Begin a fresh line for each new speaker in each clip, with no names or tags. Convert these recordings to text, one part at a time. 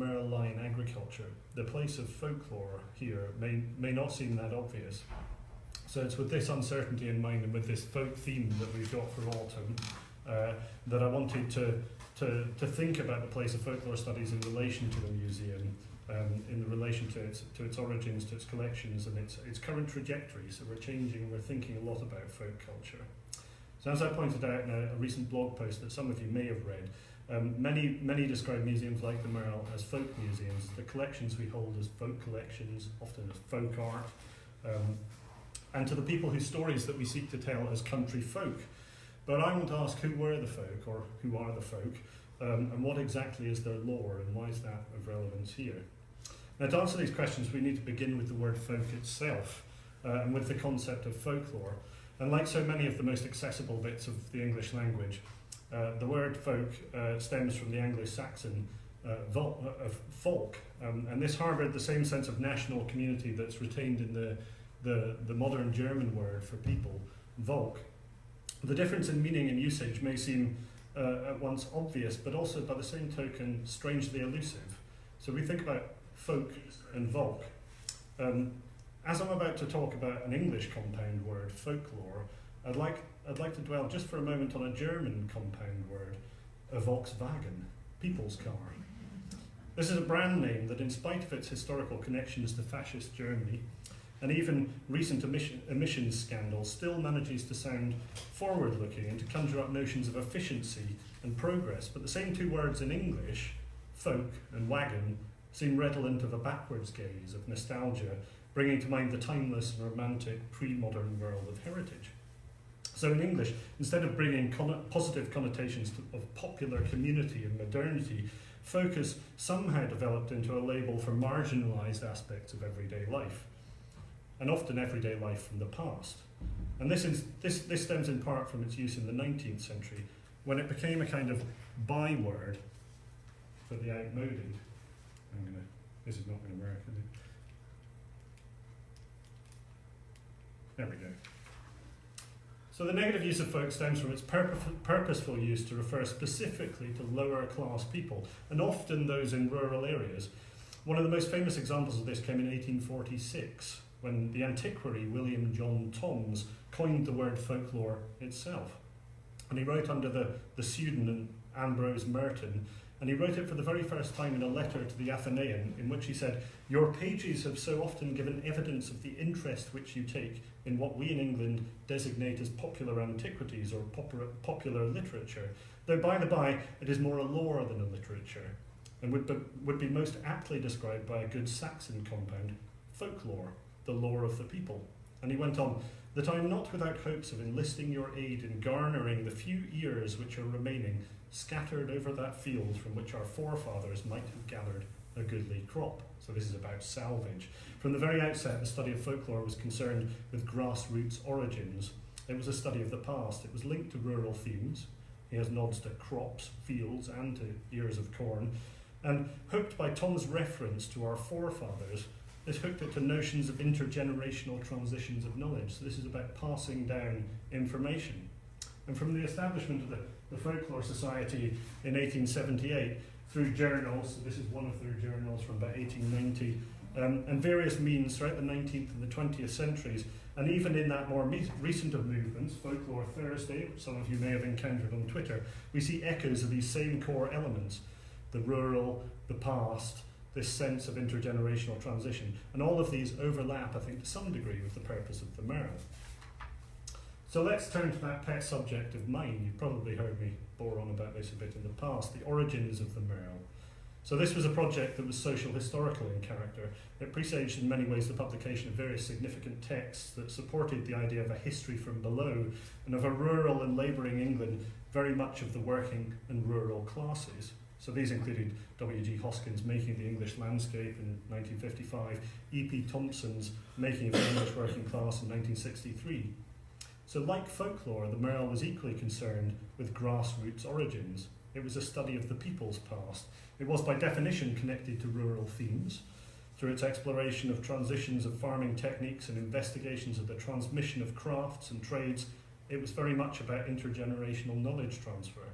MERL line agriculture, the place of folklore here may not seem that obvious. So it's with this uncertainty in mind and with this folk theme that we've got for autumn that I wanted to think about the place of folklore studies in relation to the museum, in relation to its origins, to its collections and its current trajectory. So we're changing, we're thinking a lot about folk culture. So as I pointed out in a recent blog post that some of you may have read, many describe museums like the MERL as folk museums, the collections we hold as folk collections, often as folk art, and to the people whose stories that we seek to tell as country folk. But I want to ask, who were the folk, or who are the folk, and what exactly is their lore, and why is that of relevance here? Now, to answer these questions, we need to begin with the word folk itself, and with the concept of folklore. And like so many of the most accessible bits of the English language, the word folk stems from the Anglo-Saxon folk, and this harboured the same sense of national community that's retained in the modern German word for people, Volk. The difference in meaning and usage may seem at once obvious, but also by the same token strangely elusive. So we think about folk and Volk. As I'm about to talk about an English compound word, folklore, I'd like to dwell just for a moment on a German compound word, a Volkswagen, people's car. This is a brand name that, in spite of its historical connections to fascist Germany, and even recent emissions scandals, still manages to sound forward-looking and to conjure up notions of efficiency and progress. But the same two words in English, folk and wagon, seem redolent of a backwards gaze, of nostalgia, bringing to mind the timeless and romantic pre-modern world of heritage. So in English, instead of bringing positive connotations of popular community and modernity, folk has somehow developed into a label for marginalised aspects of everyday life, and often everyday life from the past. And this stems in part from its use in the 19th century, when it became a kind of byword for the outmoded. This is not going to work, is it? There we go. So the negative use of folk stems from its purposeful use to refer specifically to lower class people, and often those in rural areas. One of the most famous examples of this came in 1846, when the antiquary William John Toms coined the word folklore itself. And he wrote under the pseudonym Ambrose Merton, and he wrote it for the very first time in a letter to the Athenaeum, in which he said, "Your pages have so often given evidence of the interest which you take in what we in England designate as popular antiquities or popular literature, though by the by it is more a lore than a literature, and would be most aptly described by a good Saxon compound, folklore, the lore of the people." And he went on, "that I am not without hopes of enlisting your aid in garnering the few ears which are remaining scattered over that field from which our forefathers might have gathered a goodly crop." So this is about salvage. From the very outset, the study of folklore was concerned with grassroots origins. It was a study of the past. It was linked to rural themes. He has nods to crops, fields, and to ears of corn. And hooked by Tom's reference to our forefathers, this hooked it to notions of intergenerational transitions of knowledge. So this is about passing down information. And from the establishment of the Folklore Society in 1878 through journals, so this is one of their journals from about 1890, and various means throughout the 19th and the 20th centuries, and even in that more recent of movements, Folklore Thursday, which some of you may have encountered on Twitter, we see echoes of these same core elements, the rural, the past, this sense of intergenerational transition. And all of these overlap, I think, to some degree with the purpose of the MERL. So let's turn to that pet subject of mine. You've probably heard me bore on about this a bit in the past, the origins of the MERL. So this was a project that was social historical in character. It presaged in many ways the publication of various significant texts that supported the idea of a history from below and of a rural and labouring England, very much of the working and rural classes. So these included W.G. Hoskins' Making the English Landscape in 1955, E.P. Thompson's Making of the English Working Class in 1963. So like folklore, the MERL was equally concerned with grassroots origins. It was a study of the people's past. It was by definition connected to rural themes. Through its exploration of transitions of farming techniques and investigations of the transmission of crafts and trades, it was very much about intergenerational knowledge transfer.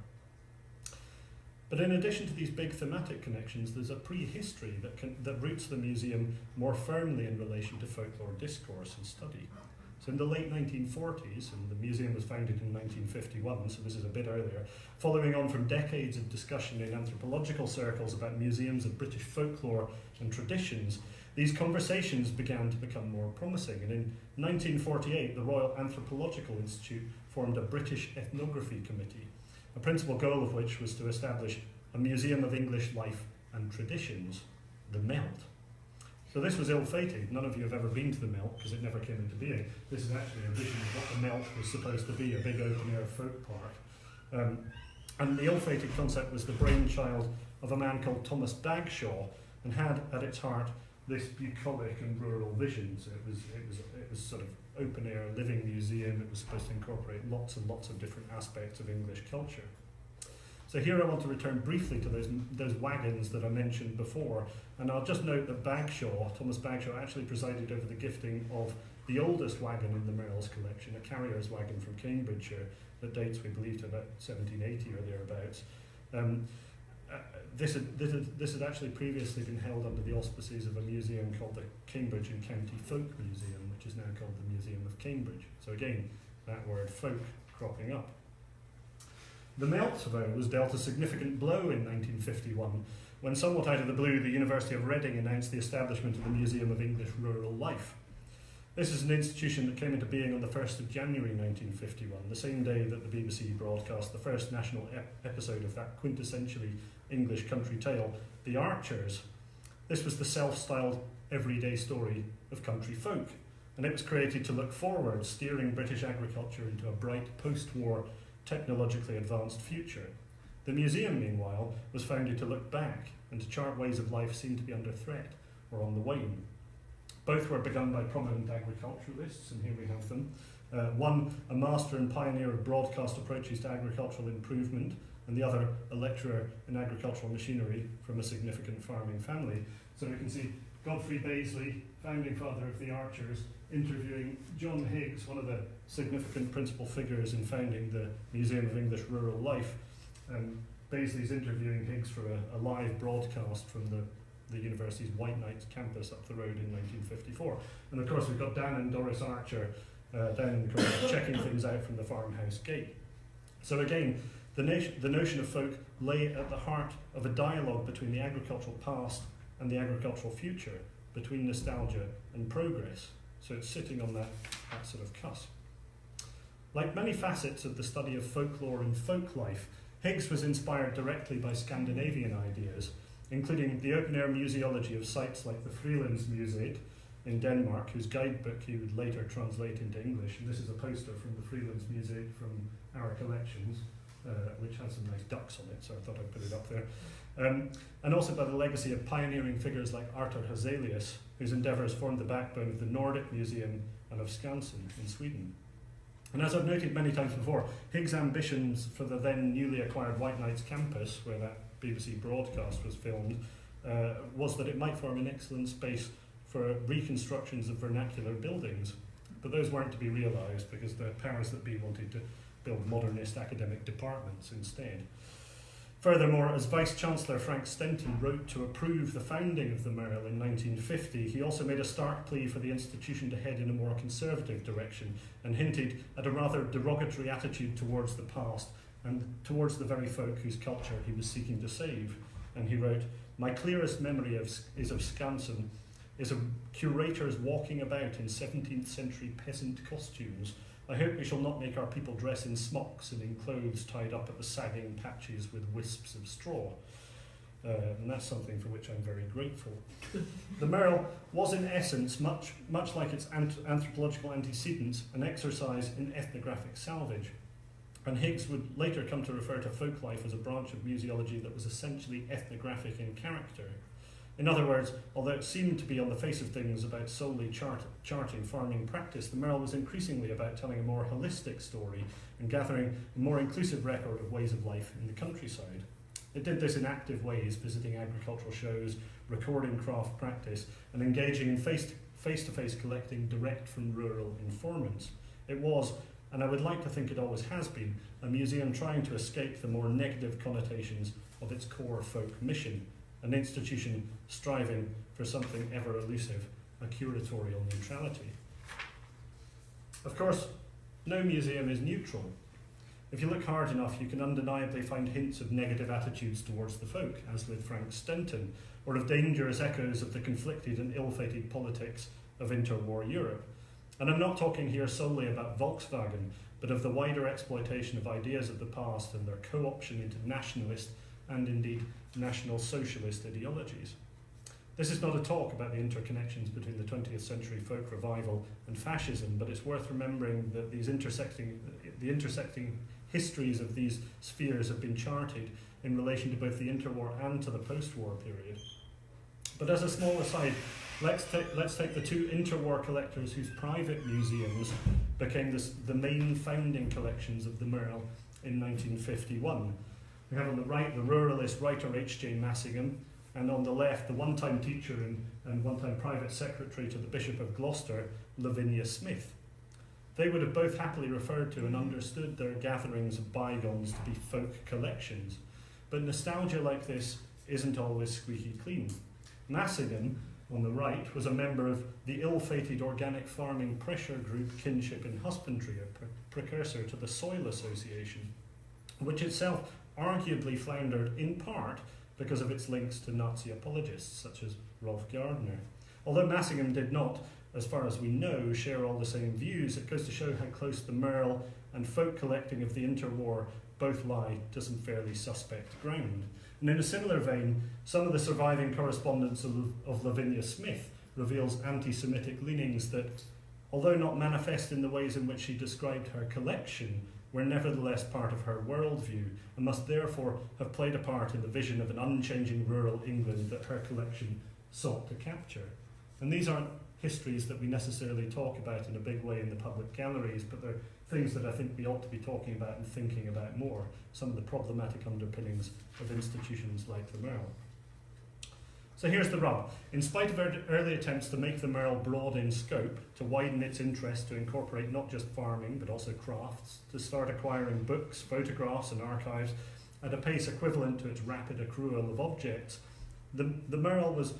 But in addition to these big thematic connections, there's a prehistory that roots the museum more firmly in relation to folklore discourse and study. So in the late 1940s, and the museum was founded in 1951, so this is a bit earlier, following on from decades of discussion in anthropological circles about museums of British folklore and traditions, these conversations began to become more promising. And in 1948, the Royal Anthropological Institute formed a British Ethnography Committee, a principal goal of which was to establish a Museum of English Life and Traditions, the MELT. So this was ill-fated. None of you have ever been to the MELT because it never came into being. This is actually a vision of what the MELT was supposed to be, a big open-air folk park. And the ill-fated concept was the brainchild of a man called Thomas Bagshaw, and had at its heart this bucolic and rural vision. So it was sort of open-air living museum. It was supposed to incorporate lots and lots of different aspects of English culture. So here I want to return briefly to those wagons that I mentioned before, and I'll just note that Thomas Bagshaw, actually presided over the gifting of the oldest wagon in the MERL's collection, a carrier's wagon from Cambridgeshire that dates, we believe, to about 1780 or thereabouts. This had actually previously been held under the auspices of a museum called the Cambridge and County Folk Museum, which is now called the Museum of Cambridge. So again, that word folk cropping up. The MELT, however, was dealt a significant blow in 1951, when somewhat out of the blue, the University of Reading announced the establishment of the Museum of English Rural Life. This is an institution that came into being on the 1st of January 1951, the same day that the BBC broadcast the first national episode of that quintessentially English country tale, The Archers. This was the self-styled everyday story of country folk, and it was created to look forward, steering British agriculture into a bright post-war technologically advanced future. The museum, meanwhile, was founded to look back and to chart ways of life seen to be under threat or on the wane. Both were begun by prominent agriculturalists, and here we have them. One, a master and pioneer of broadcast approaches to agricultural improvement, and the other, a lecturer in agricultural machinery from a significant farming family. So we can see Godfrey Bazley, founding father of the Archers, interviewing John Higgs, one of the significant principal figures in founding the Museum of English Rural Life. Bazley's interviewing Higgs for a live broadcast from the university's White Knights campus up the road in 1954. And of course we've got Dan and Doris Archer down in the corner checking things out from the farmhouse gate. So again, the notion of folk lay at the heart of a dialogue between the agricultural past and the agricultural future, between nostalgia and progress. So it's sitting on that sort of cusp. Like many facets of the study of folklore and folk life, Higgs was inspired directly by Scandinavian ideas, including the open-air museology of sites like the Frilandsmuseet in Denmark, whose guidebook he would later translate into English. And this is a poster from the Frilandsmuseet from our collections, which has some nice ducks on it, so I thought I'd put it up there. And also by the legacy of pioneering figures like Arthur Hazelius, whose endeavours formed the backbone of the Nordic Museum and of Skansen in Sweden. And as I've noted many times before, Higgs' ambitions for the then newly acquired White Knights campus, where that BBC broadcast was filmed, was that it might form an excellent space for reconstructions of vernacular buildings. But those weren't to be realised because the powers that be wanted to build modernist academic departments instead. Furthermore, as Vice-Chancellor Frank Stenton wrote to approve the founding of the MERL in 1950, he also made a stark plea for the institution to head in a more conservative direction and hinted at a rather derogatory attitude towards the past and towards the very folk whose culture he was seeking to save. And he wrote, "My clearest memory is of Skansen, is of curators walking about in 17th century peasant costumes. I hope we shall not make our people dress in smocks and in clothes tied up at the sagging patches with wisps of straw." And that's something for which I'm very grateful. The MERL was in essence, much like its anthropological antecedents, an exercise in ethnographic salvage. And Higgs would later come to refer to folk life as a branch of museology that was essentially ethnographic in character. In other words, although it seemed to be on the face of things about solely charting farming practice, the MERL was increasingly about telling a more holistic story and gathering a more inclusive record of ways of life in the countryside. It did this in active ways, visiting agricultural shows, recording craft practice, and engaging in face-to-face collecting direct from rural informants. It was, and I would like to think it always has been, a museum trying to escape the more negative connotations of its core folk mission, an institution striving for something ever elusive, a curatorial neutrality. Of course, no museum is neutral. If you look hard enough, you can undeniably find hints of negative attitudes towards the folk, as with Frank Stenton, or of dangerous echoes of the conflicted and ill-fated politics of interwar Europe. And I'm not talking here solely about Volkswagen, but of the wider exploitation of ideas of the past and their co-option into nationalist and indeed National Socialist ideologies. This is not a talk about the interconnections between the 20th century folk revival and fascism, but it's worth remembering that the intersecting histories of these spheres have been charted in relation to both the interwar and to the post-war period. But as a small aside, let's take the two interwar collectors whose private museums became the main founding collections of the MERL in 1951. We have on the right the ruralist writer H.J. Massingham, and on the left the one-time teacher and one-time private secretary to the Bishop of Gloucester, Lavinia Smith. They would have both happily referred to and understood their gatherings of bygones to be folk collections. But nostalgia like this isn't always squeaky clean. Massingham, on the right, was a member of the ill-fated organic farming pressure group Kinship in Husbandry, a precursor to the Soil Association, which itself arguably floundered in part because of its links to Nazi apologists such as Rolf Gardner. Although Massingham did not, as far as we know, share all the same views, it goes to show how close the MERL and folk collecting of the interwar both lie to some fairly suspect ground. And in a similar vein, some of the surviving correspondence of Lavinia Smith reveals anti-Semitic leanings that, although not manifest in the ways in which she described her collection, were nevertheless part of her worldview and must therefore have played a part in the vision of an unchanging rural England that her collection sought to capture. And these aren't histories that we necessarily talk about in a big way in the public galleries, but they're things that I think we ought to be talking about and thinking about more, some of the problematic underpinnings of institutions like the MERL. So here's the rub. In spite of early attempts to make the MERL broad in scope, to widen its interest, to incorporate not just farming but also crafts, to start acquiring books, photographs and archives at a pace equivalent to its rapid accrual of objects, the MERL was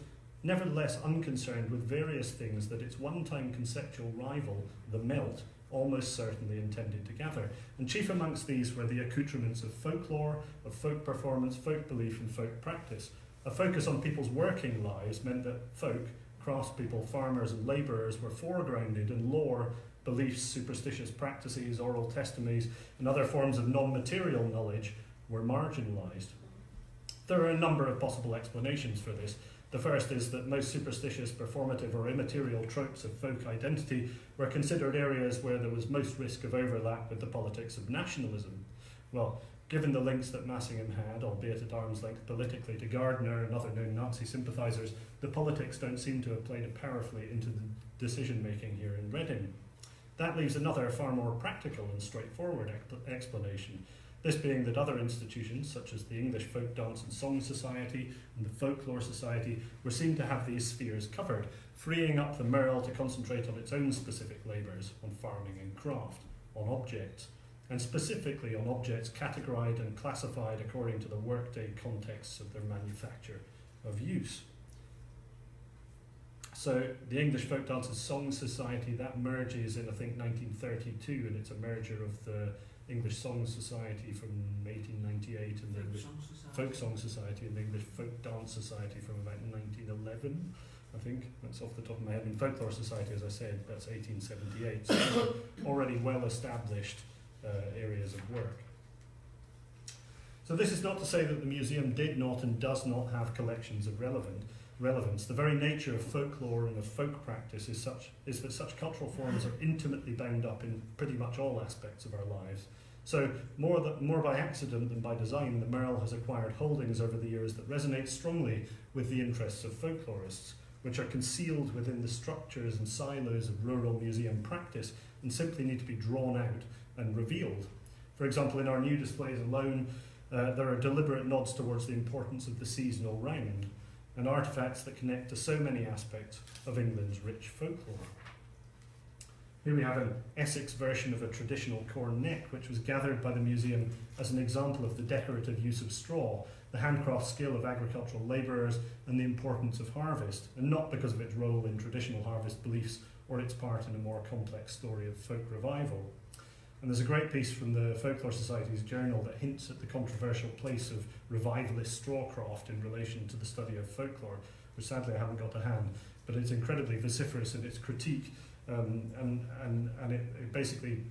nevertheless unconcerned with various things that its one-time conceptual rival, the Melt, almost certainly intended to gather. And chief amongst these were the accoutrements of folklore, of folk performance, folk belief and folk practice. A focus on people's working lives meant that folk, craftspeople, farmers and labourers were foregrounded, and lore, beliefs, superstitious practices, oral testimonies and other forms of non-material knowledge were marginalised. There are a number of possible explanations for this. The first is that most superstitious, performative or immaterial tropes of folk identity were considered areas where there was most risk of overlap with the politics of nationalism. Well, given the links that Massingham had, albeit at arm's length politically, to Gardner and other known Nazi sympathisers, the politics don't seem to have played powerfully into the decision-making here in Reading. That leaves another far more practical and straightforward explanation. This being that other institutions, such as the English Folk Dance and Song Society and the Folklore Society, were seen to have these spheres covered, freeing up the MERL to concentrate on its own specific labours, on farming and craft, on objects, and specifically on objects categorised and classified according to the workday contexts of their manufacture of use. So the English Folk Dance and Song Society, that merges in, I think, 1932, and it's a merger of the English Song Society from 1898 and the English Folk Song Society and the English Folk Dance Society from about 1911, I think. That's off the top of my head. And Folklore Society, as I said, that's 1878. So already well-established areas of work. So this is not to say that the museum did not and does not have collections of relevance. The very nature of folklore and of folk practice is that such cultural forms are intimately bound up in pretty much all aspects of our lives. So more by accident than by design, the MERL has acquired holdings over the years that resonate strongly with the interests of folklorists, which are concealed within the structures and silos of rural museum practice and simply need to be drawn out and revealed. For example, in our new displays alone, there are deliberate nods towards the importance of the seasonal round and artefacts that connect to so many aspects of England's rich folklore. Here we have an Essex version of a traditional cornet, which was gathered by the museum as an example of the decorative use of straw, the handcraft skill of agricultural labourers, and the importance of harvest, and not because of its role in traditional harvest beliefs or its part in a more complex story of folk revival. And there's a great piece from the Folklore Society's journal that hints at the controversial place of revivalist strawcraft in relation to the study of folklore, which sadly I haven't got to hand, but it's incredibly vociferous in its critique, and it basically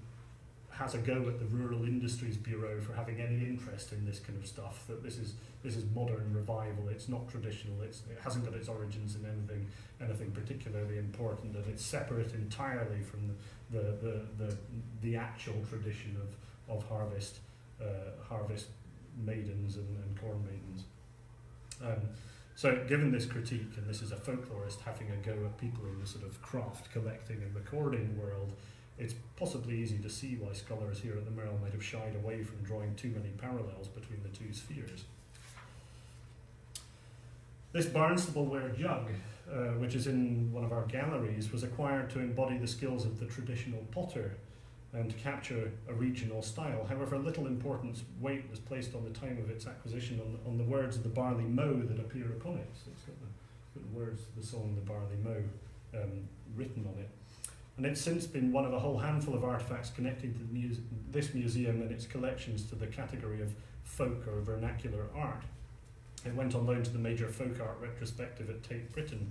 has a go at the Rural Industries Bureau for having any interest in this kind of stuff, that this is modern revival, it's not traditional, it hasn't got its origins in anything particularly important, and it's separate entirely from the actual tradition of harvest maidens and corn maidens. So given this critique, and this is a folklorist having a go at people in the sort of craft collecting and recording world, it's possibly easy to see why scholars here at the MERL might have shied away from drawing too many parallels between the two spheres. This Barnstaple-ware jug, which is in one of our galleries, was acquired to embody the skills of the traditional potter and to capture a regional style. However, little weight was placed on the time of its acquisition on the words of the Barley Mow that appear upon it. So it's got the words of the song The Barley Mow written on it. And it's since been one of a whole handful of artefacts connecting to this museum and its collections to the category of folk or vernacular art. It went on loan to the major folk art retrospective at Tate Britain.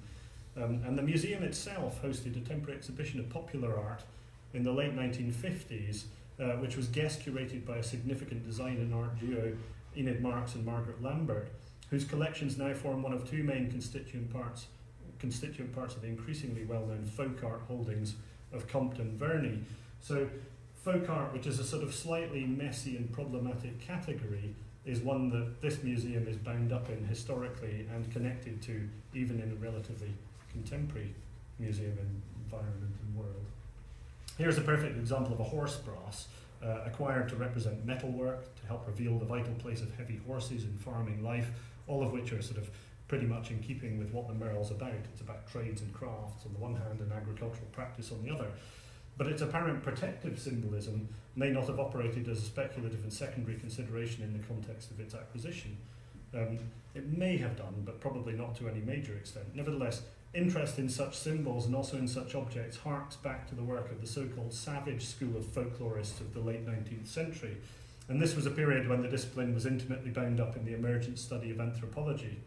And the museum itself hosted a temporary exhibition of popular art in the late 1950s, which was guest curated by a significant design and art duo, Enid Marks and Margaret Lambert, whose collections now form one of two main constituent parts of the increasingly well-known folk art holdings of Compton Verney. So folk art, which is a sort of slightly messy and problematic category, is one that this museum is bound up in historically and connected to even in a relatively contemporary museum environment and world. Here's a perfect example of a horse brass acquired to represent metalwork, to help reveal the vital place of heavy horses in farming life, all of which are sort of pretty much in keeping with what the MERL's about. It's about trades and crafts on the one hand and agricultural practice on the other. But its apparent protective symbolism may not have operated as a speculative and secondary consideration in the context of its acquisition. It may have done, but probably not to any major extent. Nevertheless, interest in such symbols and also in such objects harks back to the work of the so-called savage school of folklorists of the late 19th century. And this was a period when the discipline was intimately bound up in the emergent study of anthropology.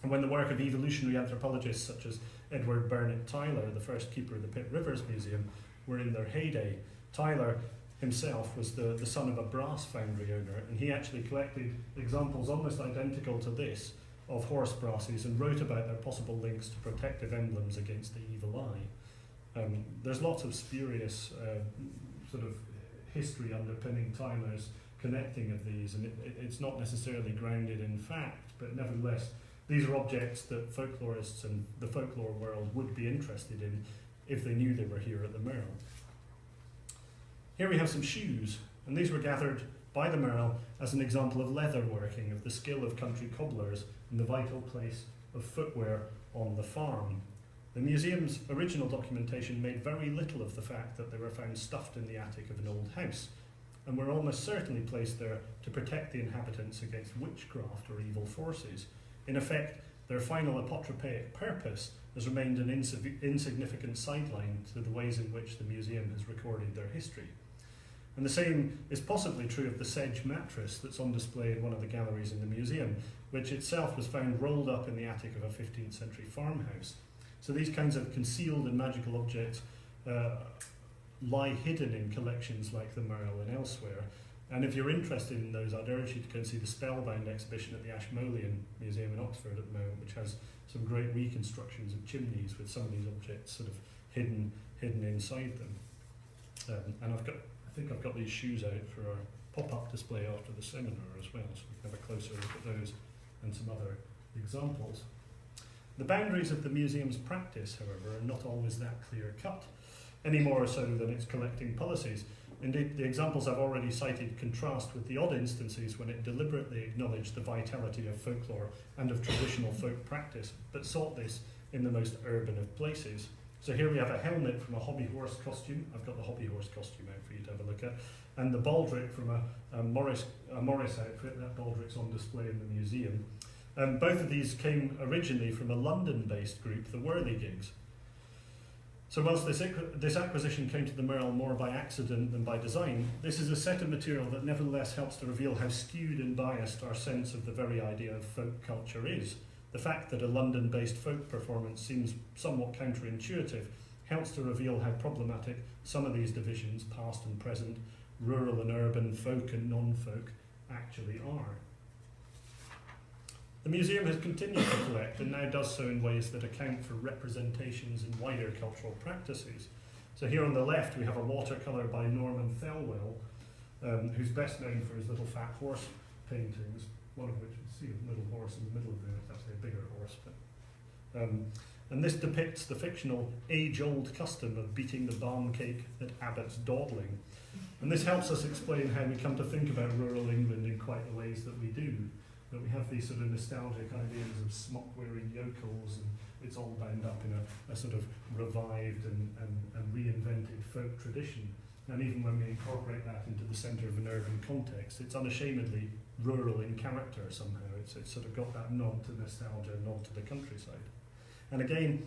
And when the work of evolutionary anthropologists such as Edward Burnett Tyler, the first keeper of the Pitt Rivers Museum, were in their heyday, Tyler himself was the son of a brass foundry owner, and he actually collected examples almost identical to this of horse brasses and wrote about their possible links to protective emblems against the evil eye. There's lots of spurious sort of history underpinning Tyler's connecting of these, and it's not necessarily grounded in fact, but nevertheless, these are objects that folklorists and the folklore world would be interested in if they knew they were here at the MERL. Here we have some shoes, and these were gathered by the MERL as an example of leather working, of the skill of country cobblers and the vital place of footwear on the farm. The museum's original documentation made very little of the fact that they were found stuffed in the attic of an old house, and were almost certainly placed there to protect the inhabitants against witchcraft or evil forces. In effect, their final apotropaic purpose has remained an insignificant sideline to the ways in which the museum has recorded their history. And the same is possibly true of the sedge mattress that's on display in one of the galleries in the museum, which itself was found rolled up in the attic of a 15th century farmhouse. So these kinds of concealed and magical objects lie hidden in collections like the MERL and elsewhere. And if you're interested in those, I'd urge you to go and see the Spellbound exhibition at the Ashmolean Museum in Oxford at the moment, which has some great reconstructions of chimneys with some of these objects sort of hidden inside them. And I think I've got these shoes out for our pop-up display after the seminar as well, so we can have a closer look at those and some other examples. The boundaries of the museum's practice, however, are not always that clear-cut, any more so than its collecting policies. Indeed, the examples I've already cited contrast with the odd instances when it deliberately acknowledged the vitality of folklore and of traditional folk practice, but sought this in the most urban of places. So here we have a helmet from a hobby horse costume. I've got the hobby horse costume out for you to have a look at. And the baldric from a Morris outfit. That baldric's on display in the museum. Both of these came originally from a London-based group, the Whirly Gigs. So whilst this acquisition came to the MERL more by accident than by design, this is a set of material that nevertheless helps to reveal how skewed and biased our sense of the very idea of folk culture is. The fact that a London-based folk performance seems somewhat counterintuitive helps to reveal how problematic some of these divisions, past and present, rural and urban, folk and non-folk, actually are. The museum has continued to collect and now does so in ways that account for representations in wider cultural practices. So here on the left we have a watercolour by Norman Thelwell, who's best known for his little fat horse paintings, one of which you see a little horse in the middle of there, it's actually a bigger horse. And this depicts the fictional age-old custom of beating the barn cake at Abbott's dawdling. And this helps us explain how we come to think about rural England in quite the ways that we do. That we have these sort of nostalgic ideas of smock-wearing yokels, and it's all bound up in a sort of revived and reinvented folk tradition. And even when we incorporate that into the centre of an urban context, it's unashamedly rural in character somehow. It's sort of got that nod to nostalgia, nod to the countryside. And again,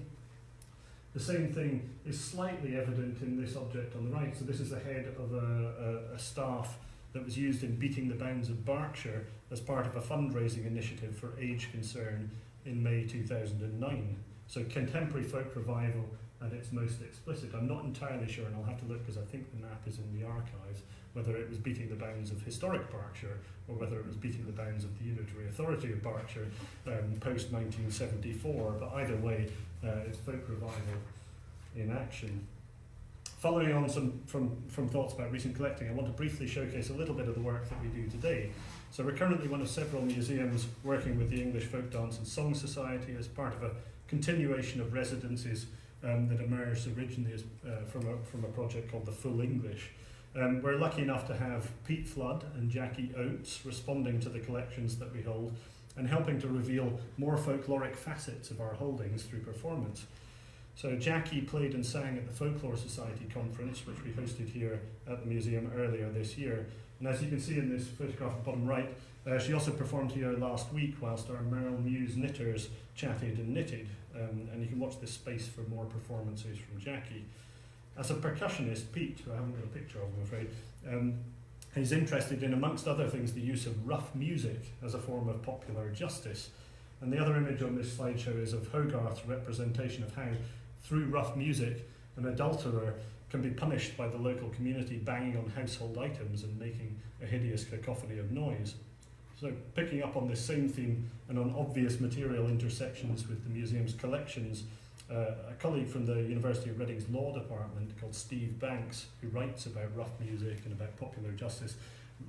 the same thing is slightly evident in this object on the right. So this is the head of a staff that was used in Beating the Bounds of Berkshire as part of a fundraising initiative for Age Concern in May 2009. So contemporary folk revival at its most explicit. I'm not entirely sure, and I'll have to look because I think the map is in the archives, whether it was Beating the Bounds of Historic Berkshire or whether it was Beating the Bounds of the Unitary Authority of Berkshire post-1974, but either way, it's folk revival in action. Following on from thoughts about recent collecting, I want to briefly showcase a little bit of the work that we do today. So we're currently one of several museums working with the English Folk Dance and Song Society as part of a continuation of residencies that emerged originally as, from a project called the Full English. We're lucky enough to have Pete Flood and Jackie Oates responding to the collections that we hold and helping to reveal more folkloric facets of our holdings through performance. So Jackie played and sang at the Folklore Society conference, which we hosted here at the museum earlier this year. And as you can see in this photograph at the bottom right, she also performed here last week whilst our MERL Muse knitters chatted and knitted. And you can watch this space for more performances from Jackie. As a percussionist, Pete, who I haven't got a picture of, I'm afraid, is interested in, amongst other things, the use of rough music as a form of popular justice. And the other image on this slideshow is of Hogarth's representation of how, through rough music, an adulterer can be punished by the local community banging on household items and making a hideous cacophony of noise. So picking up on this same theme and on obvious material intersections with the museum's collections, a colleague from the University of Reading's Law Department called Steve Banks, who writes about rough music and about popular justice,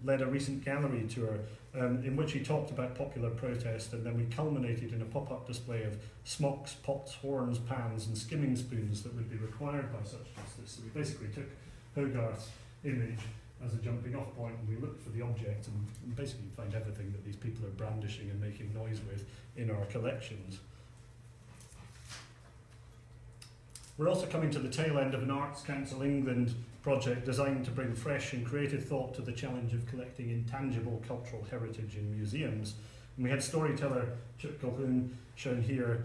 led a recent gallery tour in which he talked about popular protest, and then we culminated in a pop-up display of smocks, pots, horns, pans and skimming spoons that would be required by such justice. So we basically took Hogarth's image as a jumping off point, and we looked for the object and basically find everything that these people are brandishing and making noise with in our collections. We're also coming to the tail end of an Arts Council England project designed to bring fresh and creative thought to the challenge of collecting intangible cultural heritage in museums. And we had storyteller Chip Colquhoun, shown here,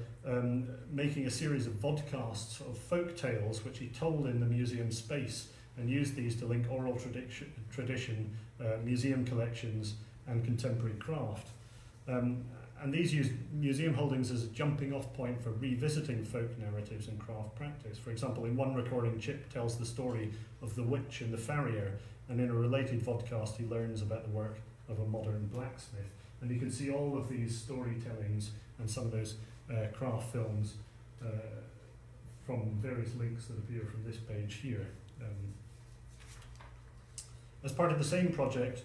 making a series of vodcasts of folk tales which he told in the museum space and used these to link oral tradition, museum collections and contemporary craft. And these use museum holdings as a jumping off point for revisiting folk narratives and craft practice. For example, in one recording, Chip tells the story of the witch and the farrier, and in a related vodcast he learns about the work of a modern blacksmith. And you can see all of these storytellings and some of those craft films from various links that appear from this page here. As part of the same project,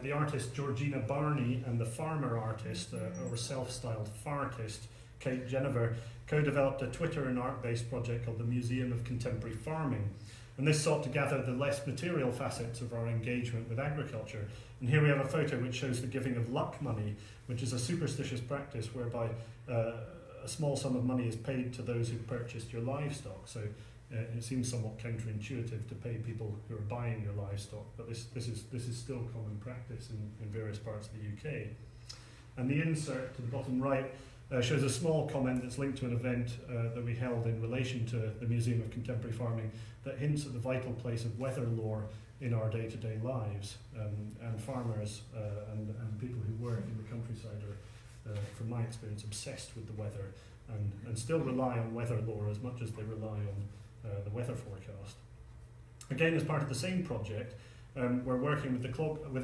the artist Georgina Barney and the farmer artist, or self-styled fartist, Kate Jennifer, co-developed a Twitter and art-based project called the Museum of Contemporary Farming. And this sought to gather the less material facets of our engagement with agriculture. And here we have a photo which shows the giving of luck money, which is a superstitious practice whereby a small sum of money is paid to those who purchased your livestock. So it seems somewhat counterintuitive to pay people who are buying your livestock, but this is still common practice in various parts of the UK. And the insert to the bottom right shows a small comment that's linked to an event that we held in relation to the Museum of Contemporary Farming that hints at the vital place of weather lore in our day-to-day lives. And farmers and people who work in the countryside are, from my experience, obsessed with the weather and still rely on weather lore as much as they rely on the weather forecast. Again, as part of the same project, we're working with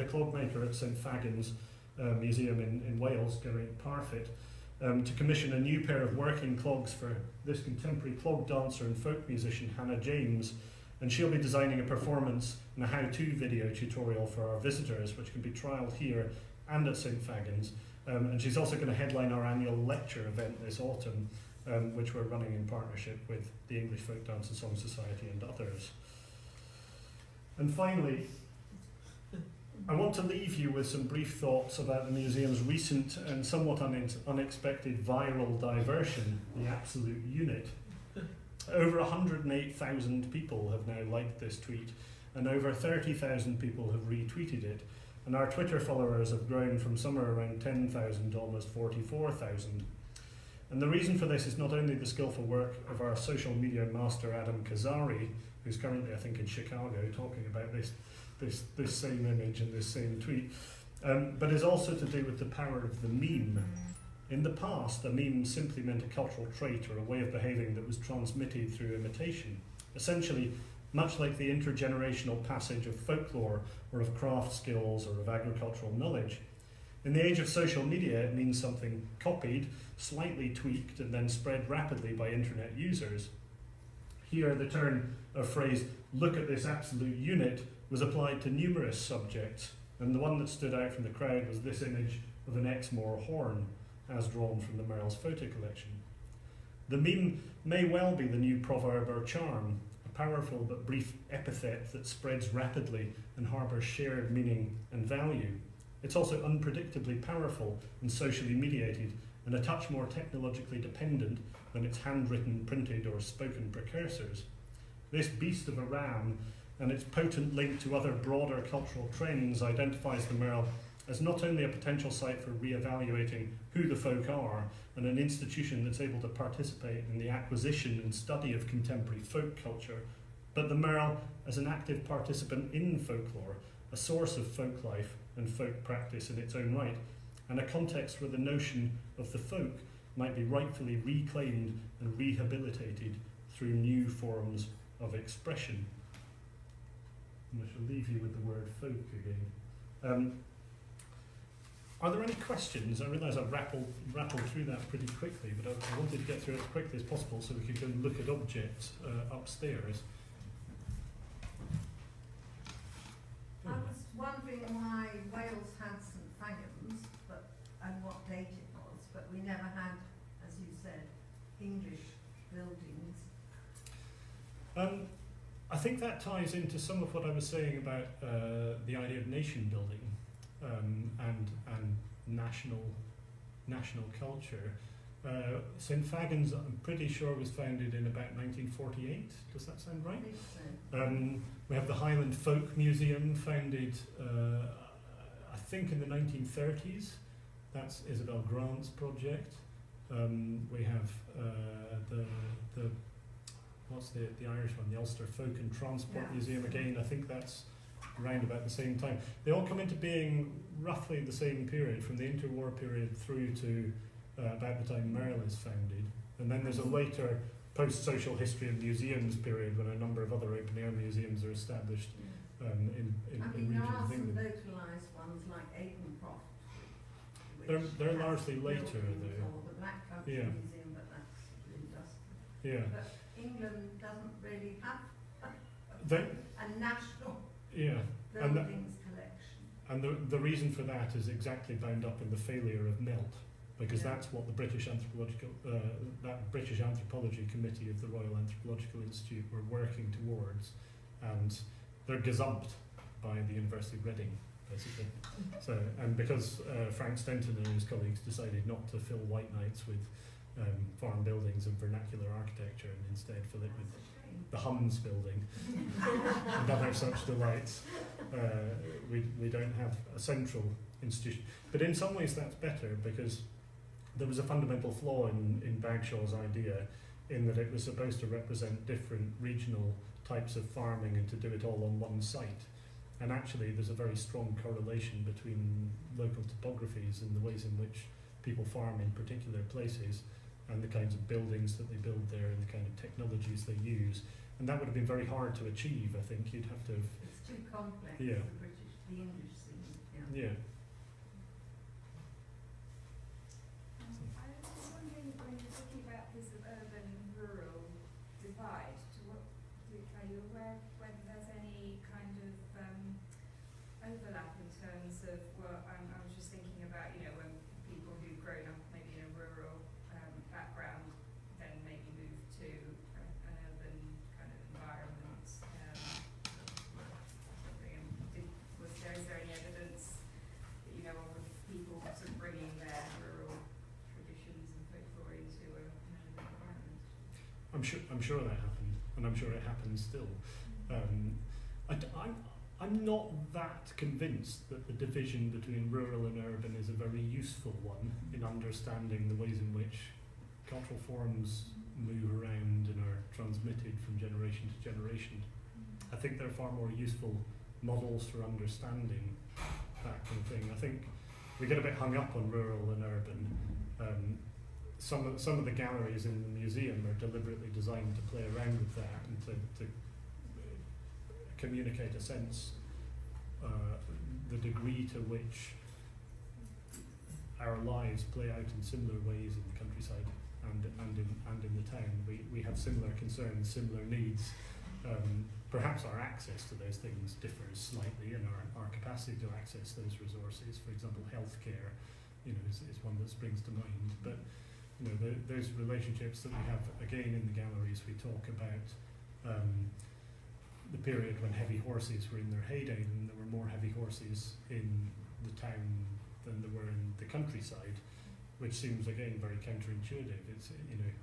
a clog maker at St Fagans Museum in Wales, Geraint Parfitt, to commission a new pair of working clogs for this contemporary clog dancer and folk musician Hannah James, and she'll be designing a performance and a how-to video tutorial for our visitors, which can be trialled here and at St Fagans. And she's also going to headline our annual lecture event this autumn, which we're running in partnership with the English Folk Dance and Song Society and others. And finally, I want to leave you with some brief thoughts about the museum's recent and somewhat unexpected viral diversion, the Absolute Unit. Over 108,000 people have now liked this tweet, and over 30,000 people have retweeted it, and our Twitter followers have grown from somewhere around 10,000 to almost 44,000. And the reason for this is not only the skillful work of our social media master Adam Kazari, who's currently, I think, in Chicago talking about this same image and this same tweet, but is also to do with the power of the meme. In the past, a meme simply meant a cultural trait or a way of behaving that was transmitted through imitation. Essentially, much like the intergenerational passage of folklore or of craft skills or of agricultural knowledge. In the age of social media, it means something copied, slightly tweaked, and then spread rapidly by internet users. Here, the turn of phrase, "look at this absolute unit," was applied to numerous subjects, and the one that stood out from the crowd was this image of an Exmoor horn, as drawn from the MERL's photo collection. The meme may well be the new proverb or charm, a powerful but brief epithet that spreads rapidly and harbours shared meaning and value. It's also unpredictably powerful and socially mediated, and a touch more technologically dependent than its handwritten, printed or spoken precursors. This beast of a ram and its potent link to other broader cultural trends identifies the MERL as not only a potential site for re-evaluating who the folk are and an institution that's able to participate in the acquisition and study of contemporary folk culture, but the MERL as an active participant in folklore, a source of folk life and folk practice in its own right, and a context where the notion of the folk might be rightfully reclaimed and rehabilitated through new forms of expression. And I shall leave you with the word folk again. Are there any questions? I realise I've rattled through that pretty quickly, but I wanted to get through it as quickly as possible so we could go and look at objects upstairs.
I was wondering why Wales had St Fagans, and what date it was, but we never had, as you said, English buildings.
I think that ties into some of what I was saying about the idea of nation building and national culture. St Fagans, I'm pretty sure, was founded in about 1948. Does that sound right?
I think so.
We have the Highland Folk Museum, founded, I think, in the 1930s. That's Isabel Grant's project. We have what's the Irish one? The Ulster Folk and Transport Museum again. I think that's around about the same time. They all come into being roughly the same period, from the interwar period through to about the time MERL is founded. And then there's a later post-social history of museums period when a number of other open-air museums are established in
there
regions
are
of
some
England.
localised ones like Avonproft.
They're largely later, though.
Or the Black Country
Yeah.
Museum, but that's industrial.
Yeah.
But England doesn't really have
They,
a national
yeah.
buildings collection.
And the reason for that is exactly bound up in the failure of MELT, because that's what the British British Anthropology Committee of the Royal Anthropological Institute were working towards, and they're gazumped by the University of Reading, basically. So, and because Frank Stenton and his colleagues decided not to fill white nights with farm buildings and vernacular architecture, and instead fill it with the Hums building and other such delights. We don't have a central institution. But in some ways that's better, because there was a fundamental flaw in Bagshaw's idea, in that it was supposed to represent different regional types of farming and to do it all on one site. And actually there's a very strong correlation between local topographies and the ways in which people farm in particular places, and the kinds of buildings that they build there and the kind of technologies they use. And that would have been very hard to achieve, I think. You'd have to have...
It's too complex,
Yeah.
the English scene.
Yeah.
I was just wondering, when you're talking about this urban-rural divide, are you aware of whether there's any kind of overlap in terms of, well, I was just thinking about, when people who've grown up maybe in a rural background then maybe move to an urban kind of environment. Is there any evidence that you know of people sort of bringing their rural traditions and folklore into an urban environment?
I'm sure that happened, and I'm sure it happens still. I'm not that convinced that the division between rural and urban is a very useful one in understanding the ways in which cultural forms move around and are transmitted from generation to generation. I think they're far more useful models for understanding that kind of thing. I think we get a bit hung up on rural and urban. Some of the galleries in the museum are deliberately designed to play around with that and to communicate a sense, the degree to which our lives play out in similar ways in the countryside and in the town. We have similar concerns, similar needs. Perhaps our access to those things differs slightly, and our capacity to access those resources, for example, healthcare, is one that springs to mind. But those relationships that we have, again, in the galleries, we talk about the period when heavy horses were in their heyday, and there were more heavy horses in the town than there were in the countryside, which seems, again, very counterintuitive. It's,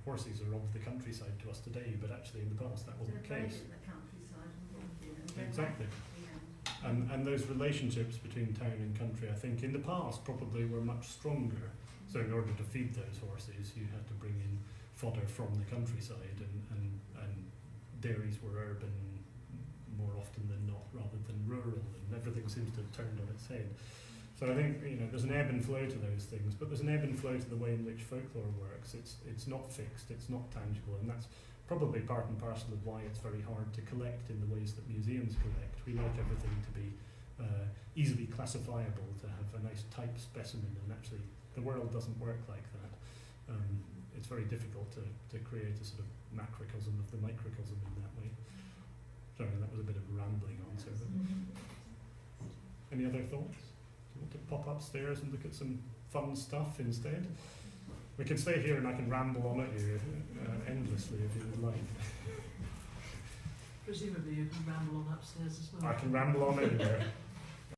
horses are of the countryside to us today, but actually in the past that wasn't the case.
In the countryside and
Exactly.
yeah.
And those relationships between town and country, I think, in the past probably were much stronger. So in order to feed those horses, you had to bring in fodder from the countryside, and dairies were urban more often than not, rather than rural, and everything seems to have turned on its head. So I think there's an ebb and flow to those things, but there's an ebb and flow to the way in which folklore works. It's not fixed, it's not tangible, and that's probably part and parcel of why it's very hard to collect in the ways that museums collect. We like everything to be easily classifiable, to have a nice type specimen, and actually the world doesn't work like that. It's very difficult to create a sort of macrocosm of the microcosm in that way. Sorry, that was a bit of a rambling answer. But any other thoughts? Do you want to pop upstairs and look at some fun stuff instead? We can stay here and I can ramble on at you endlessly if you would like.
Presumably you can ramble on upstairs as well.
I can ramble on anywhere.